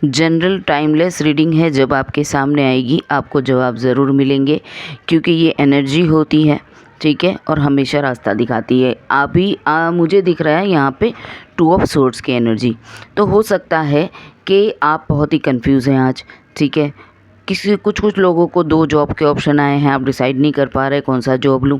General timeless reading है, जब आपके सामने आएगी आपको जवाब ज़रूर मिलेंगे, क्योंकि ये एनर्जी होती है, ठीक है, और हमेशा रास्ता दिखाती है। अभी मुझे दिख रहा है यहाँ पे 2 ऑफ सोर्ड्स की एनर्जी। तो हो सकता है कि आप बहुत ही कंफ्यूज हैं आज, ठीक है। कुछ लोगों को 2 जॉब के ऑप्शन आए हैं, आप डिसाइड नहीं कर पा रहे कौन सा जॉब लूँ।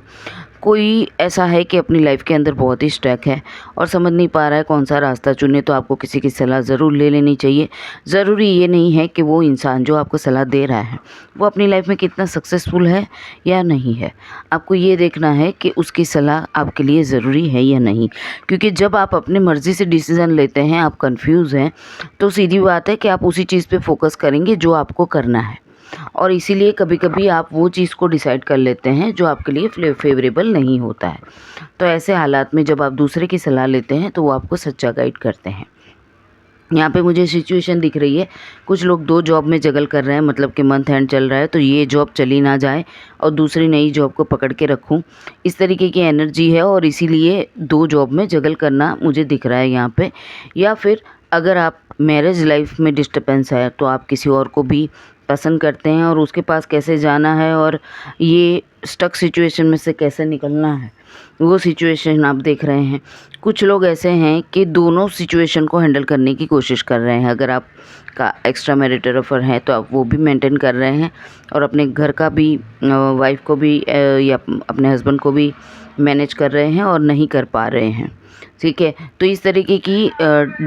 कोई ऐसा है कि अपनी लाइफ के अंदर बहुत ही स्टक है और समझ नहीं पा रहा है कौन सा रास्ता चुने, तो आपको किसी की सलाह ज़रूर ले लेनी चाहिए। ज़रूरी ये नहीं है कि वो इंसान जो आपको सलाह दे रहा है वो अपनी लाइफ में कितना सक्सेसफुल है या नहीं है। आपको ये देखना है कि उसकी सलाह आपके लिए ज़रूरी है या नहीं, क्योंकि जब आप अपनी मर्ज़ी से डिसीज़न लेते हैं, आप कंफ्यूज हैं, तो सीधी बात है कि आप उसी चीज़ पे फोकस करेंगे जो आपको करना है, और इसीलिए कभी-कभी आप वो चीज़ को डिसाइड कर लेते हैं जो आपके लिए फेवरेबल नहीं होता है। तो ऐसे हालात में जब आप दूसरे की सलाह लेते हैं तो वो आपको सच्चा गाइड करते हैं। यहाँ पे मुझे सिचुएशन दिख रही है, कुछ लोग 2 जॉब में जगल कर रहे हैं, मतलब कि मंथ एंड चल रहा है, तो ये जॉब चली ना जाए और दूसरी नई जॉब को पकड़ के रखूँ, इस तरीके की एनर्जी है, और इसीलिए 2 जॉब में जगल करना मुझे दिख रहा है यहाँ पे। या फिर अगर आप मैरिज लाइफ में डिस्टर्बेंस है तो आप किसी और को भी पसंद करते हैं और उसके पास कैसे जाना है और ये स्टक सिचुएशन में से कैसे निकलना है, वो सिचुएशन आप देख रहे हैं। कुछ लोग ऐसे हैं कि दोनों सिचुएशन को हैंडल करने की कोशिश कर रहे हैं। अगर आप का एक्स्ट्रा मैरिटल अफेयर है तो आप वो भी मेंटेन कर रहे हैं और अपने घर का भी, वाइफ को भी या अपने हस्बैंड को भी मैनेज कर रहे हैं और नहीं कर पा रहे हैं, ठीक है। तो इस तरीके की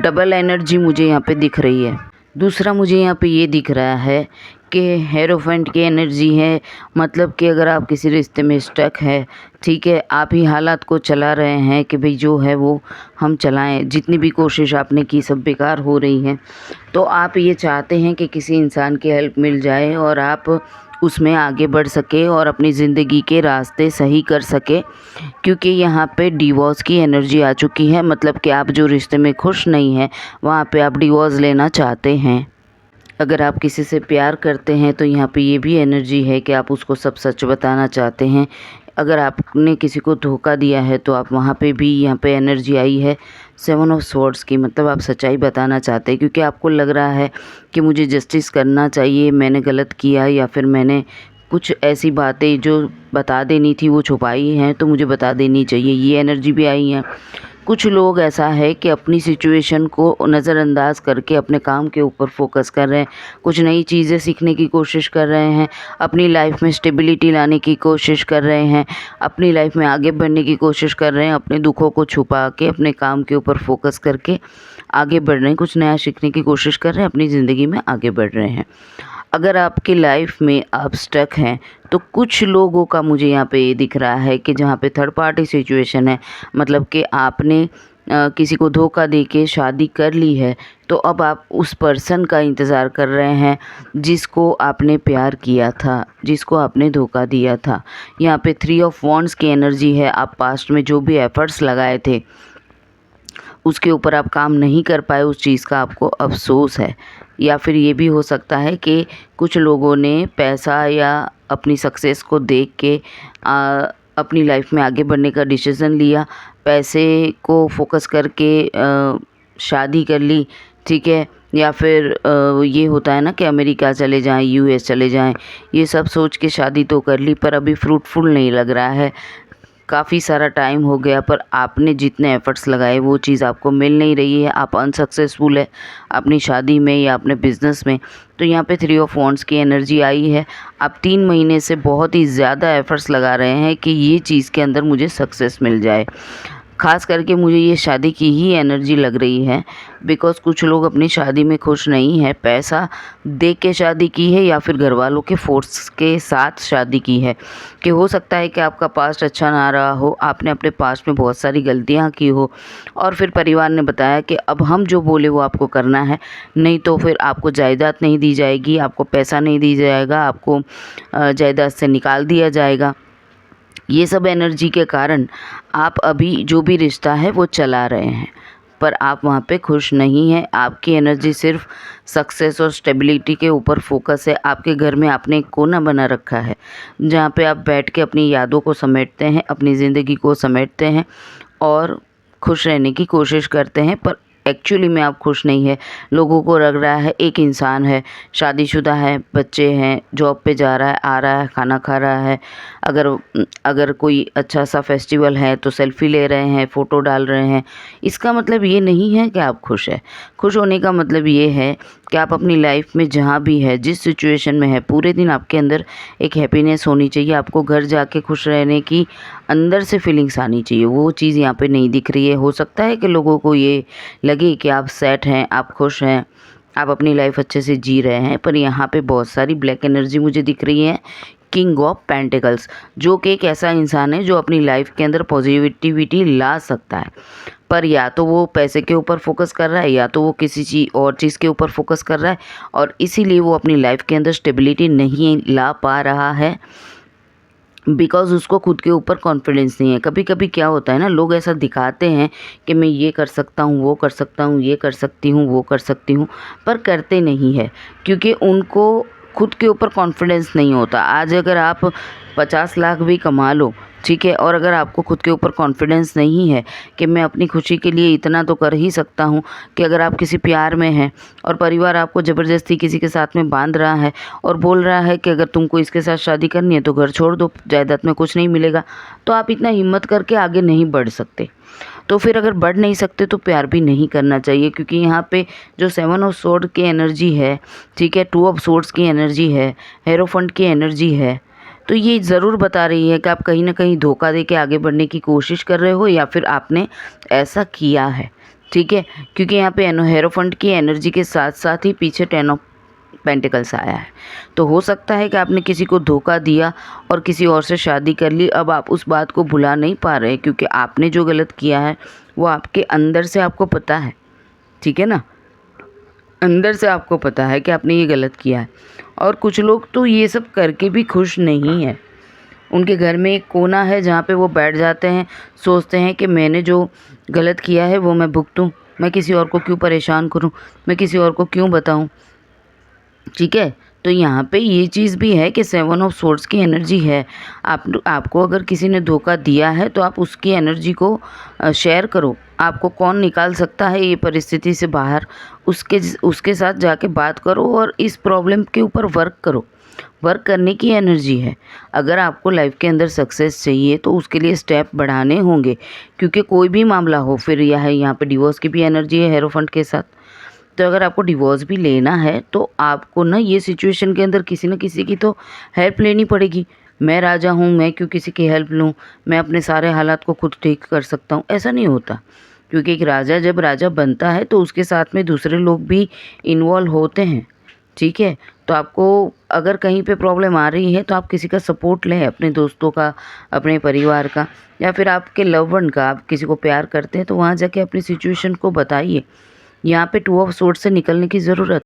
डबल एनर्जी मुझे यहाँ पे दिख रही है। दूसरा मुझे यहाँ पे ये दिख रहा है कि हेरोफेंट की एनर्जी है, मतलब कि अगर आप किसी रिश्ते में स्टक है, ठीक है, आप ही हालात को चला रहे हैं कि भाई जो है वो हम चलाएं, जितनी भी कोशिश आपने की सब बेकार हो रही हैं, तो आप ये चाहते हैं कि किसी इंसान की हेल्प मिल जाए और आप उसमें आगे बढ़ सके और अपनी ज़िंदगी के रास्ते सही कर सके, क्योंकि यहाँ पे डिवोर्स की एनर्जी आ चुकी है। मतलब कि आप जो रिश्ते में खुश नहीं हैं वहाँ पे आप डिवोर्स लेना चाहते हैं। अगर आप किसी से प्यार करते हैं तो यहाँ पे ये भी एनर्जी है कि आप उसको सब सच बताना चाहते हैं। अगर आपने किसी को धोखा दिया है तो आप वहाँ पे भी, यहाँ पे एनर्जी आई है 7 ऑफ स्वॉर्ड्स की, मतलब आप सच्चाई बताना चाहते हैं, क्योंकि आपको लग रहा है कि मुझे जस्टिस करना चाहिए, मैंने गलत किया या फिर मैंने कुछ ऐसी बातें जो बता देनी थी वो छुपाई हैं, तो मुझे बता देनी चाहिए, ये एनर्जी भी आई है। कुछ लोग ऐसा है कि अपनी सिचुएशन को नज़रअंदाज करके अपने काम के ऊपर फोकस कर रहे हैं, कुछ नई चीज़ें सीखने की कोशिश कर रहे हैं, अपनी लाइफ में स्टेबिलिटी लाने की कोशिश कर रहे हैं, अपनी लाइफ में आगे बढ़ने की कोशिश कर रहे हैं, अपने दुखों को छुपा के अपने काम के ऊपर फोकस करके आगे बढ़ रहे हैं, कुछ नया सीखने की कोशिश कर रहे हैं, अपनी ज़िंदगी में आगे बढ़ रहे हैं। अगर आपकी लाइफ में आप स्टक हैं तो कुछ लोगों का मुझे यहाँ पे ये दिख रहा है कि जहाँ पे थर्ड पार्टी सिचुएशन है, मतलब कि आपने किसी को धोखा दे के शादी कर ली है, तो अब आप उस पर्सन का इंतज़ार कर रहे हैं जिसको आपने प्यार किया था, जिसको आपने धोखा दिया था। यहाँ पे 3 ऑफ वॉन्ड्स की एनर्जी है। आप पास्ट में जो भी एफर्ट्स लगाए थे उसके ऊपर आप काम नहीं कर पाए, उस चीज़ का आपको अफ़सोस है। या फिर ये भी हो सकता है कि कुछ लोगों ने पैसा या अपनी सक्सेस को देख के अपनी लाइफ में आगे बढ़ने का डिसीज़न लिया, पैसे को फोकस करके शादी कर ली, ठीक है। या फिर ये होता है ना कि अमेरिका चले जाएं, यूएस चले जाएं, ये सब सोच के शादी तो कर ली पर अभी फ्रूटफुल नहीं लग रहा है, काफ़ी सारा टाइम हो गया पर आपने जितने एफ़र्ट्स लगाए वो चीज़ आपको मिल नहीं रही है, आप अनसक्सेसफुल है अपनी शादी में या अपने बिज़नेस में। तो यहाँ पे 3 ऑफ वॉन्ड्स की एनर्जी आई है। आप 3 महीने से बहुत ही ज़्यादा एफ़र्ट्स लगा रहे हैं कि ये चीज़ के अंदर मुझे सक्सेस मिल जाए। ख़ास करके मुझे ये शादी की ही एनर्जी लग रही है, बिकॉज़ कुछ लोग अपनी शादी में खुश नहीं हैं, पैसा दे के शादी की है या फिर घरवालों के फ़ोर्स के साथ शादी की है। कि हो सकता है कि आपका पास्ट अच्छा ना रहा हो, आपने अपने पास्ट में बहुत सारी गलतियाँ की हो और फिर परिवार ने बताया कि अब हम जो बोले वो आपको करना है, नहीं तो फिर आपको जायदाद नहीं दी जाएगी, आपको पैसा नहीं दिया जाएगा, आपको जायदाद से निकाल दिया जाएगा। ये सब एनर्जी के कारण आप अभी जो भी रिश्ता है वो चला रहे हैं, पर आप वहाँ पे खुश नहीं हैं। आपकी एनर्जी सिर्फ सक्सेस और स्टेबिलिटी के ऊपर फोकस है। आपके घर में आपने एक कोना बना रखा है जहाँ पे आप बैठ के अपनी यादों को समेटते हैं, अपनी ज़िंदगी को समेटते हैं और खुश रहने की कोशिश करते हैं, पर एक्चुअली में आप खुश नहीं है। लोगों को लग रहा है एक इंसान है, शादीशुदा है, बच्चे हैं, जॉब पे जा रहा है, आ रहा है, खाना खा रहा है। अगर कोई अच्छा सा फेस्टिवल है तो सेल्फी ले रहे हैं, फ़ोटो डाल रहे हैं। इसका मतलब ये नहीं है कि आप खुश हैं। खुश होने का मतलब ये है कि आप अपनी लाइफ में जहाँ भी है, जिस सिचुएशन में है, पूरे दिन आपके अंदर एक हैप्पीनेस होनी चाहिए। आपको घर जाके खुश रहने की अंदर से फीलिंग्स आनी चाहिए। वो चीज़ यहाँ पे नहीं दिख रही है। हो सकता है कि लोगों को ये लगे कि आप सेट हैं, आप खुश हैं, आप अपनी लाइफ अच्छे से जी रहे हैं, पर यहाँ पे बहुत सारी ब्लैक एनर्जी मुझे दिख रही है। किंग ऑफ पेंटिकल्स, जो कि एक ऐसा इंसान है जो अपनी लाइफ के अंदर पॉजिटिविटी ला सकता है, पर या तो वो पैसे के ऊपर फोकस कर रहा है, या तो वो किसी चीज़ और चीज़ के ऊपर फोकस कर रहा है, और इसीलिए वो अपनी लाइफ के अंदर स्टेबिलिटी नहीं ला पा रहा है, बिकॉज़ उसको खुद के ऊपर कॉन्फिडेंस नहीं है। कभी कभी क्या होता है ना, लोग ऐसा दिखाते हैं कि मैं ये कर सकता हूँ, वो कर सकता हूँ, ये कर सकती हूँ, वो कर सकती हूँ, पर करते नहीं है, क्योंकि उनको खुद के ऊपर कॉन्फिडेंस नहीं होता। आज अगर आप 50 लाख भी कमा लो, ठीक है, और अगर आपको खुद के ऊपर कॉन्फिडेंस नहीं है कि मैं अपनी खुशी के लिए इतना तो कर ही सकता हूँ, कि अगर आप किसी प्यार में हैं और परिवार आपको ज़बरदस्ती किसी के साथ में बांध रहा है और बोल रहा है कि अगर तुमको इसके साथ शादी करनी है तो घर छोड़ दो, जायदाद में कुछ नहीं मिलेगा, तो आप इतना हिम्मत करके आगे नहीं बढ़ सकते। तो फिर अगर बढ़ नहीं सकते तो प्यार भी नहीं करना चाहिए, क्योंकि यहाँ पे जो 7 ऑफ सोर्ड की एनर्जी है, ठीक है, 2 ऑफ सोर्ड्स की एनर्जी है, हेरोफेंट की एनर्जी है, तो ये ज़रूर बता रही है कि आप कहीं ना कहीं धोखा दे के आगे बढ़ने की कोशिश कर रहे हो, या फिर आपने ऐसा किया है, ठीक है। क्योंकि यहाँ पे हेरोफेंट की एनर्जी के साथ साथ ही पीछे 10 ऑफ पेंटिकल्स आया है। तो हो सकता है कि आपने किसी को धोखा दिया और किसी और से शादी कर ली। अब आप उस बात को भुला नहीं पा रहे, क्योंकि आपने जो गलत किया है वो आपके अंदर से आपको पता है, ठीक है ना, अंदर से आपको पता है कि आपने ये गलत किया है। और कुछ लोग तो ये सब करके भी खुश नहीं है। उनके घर में एक कोना है जहाँ पे वो बैठ जाते हैं, सोचते हैं कि मैंने जो गलत किया है वो मैं भुगतूं, मैं किसी और को क्यों परेशान करूं, मैं किसी और को क्यों बताऊं, ठीक है। तो यहाँ पे ये चीज़ भी है कि 7 ऑफ सोर्ड्स की एनर्जी है। आपको अगर किसी ने धोखा दिया है तो आप उसकी एनर्जी को शेयर करो। आपको कौन निकाल सकता है ये परिस्थिति से बाहर, उसके साथ जाके बात करो और इस प्रॉब्लम के ऊपर वर्क करो। वर्क करने की एनर्जी है। अगर आपको लाइफ के अंदर सक्सेस चाहिए तो उसके लिए स्टेप बढ़ाने होंगे, क्योंकि कोई भी मामला हो, फिर यह है यहाँ पे डिवोर्स की भी एनर्जी है हेरोफेंट के साथ। तो अगर आपको डिवोर्स भी लेना है तो आपको ना ये सिचुएशन के अंदर किसी न किसी की तो हेल्प लेनी पड़ेगी। मैं राजा हूँ, मैं क्यों किसी की हेल्प लूँ, मैं अपने सारे हालात को खुद ठीक कर सकता हूँ, ऐसा नहीं होता। क्योंकि एक राजा जब राजा बनता है तो उसके साथ में दूसरे लोग भी इन्वॉल्व होते हैं, ठीक है। तो आपको अगर कहीं पे प्रॉब्लम आ रही है तो आप किसी का सपोर्ट लें, अपने दोस्तों का, अपने परिवार का, या फिर आपके लव वन का। आप किसी को प्यार करते हैं तो वहाँ जाके अपनी सिचुएशन को बताइए। यहाँ पे 2 ऑफ सोर्ड से निकलने की ज़रूरत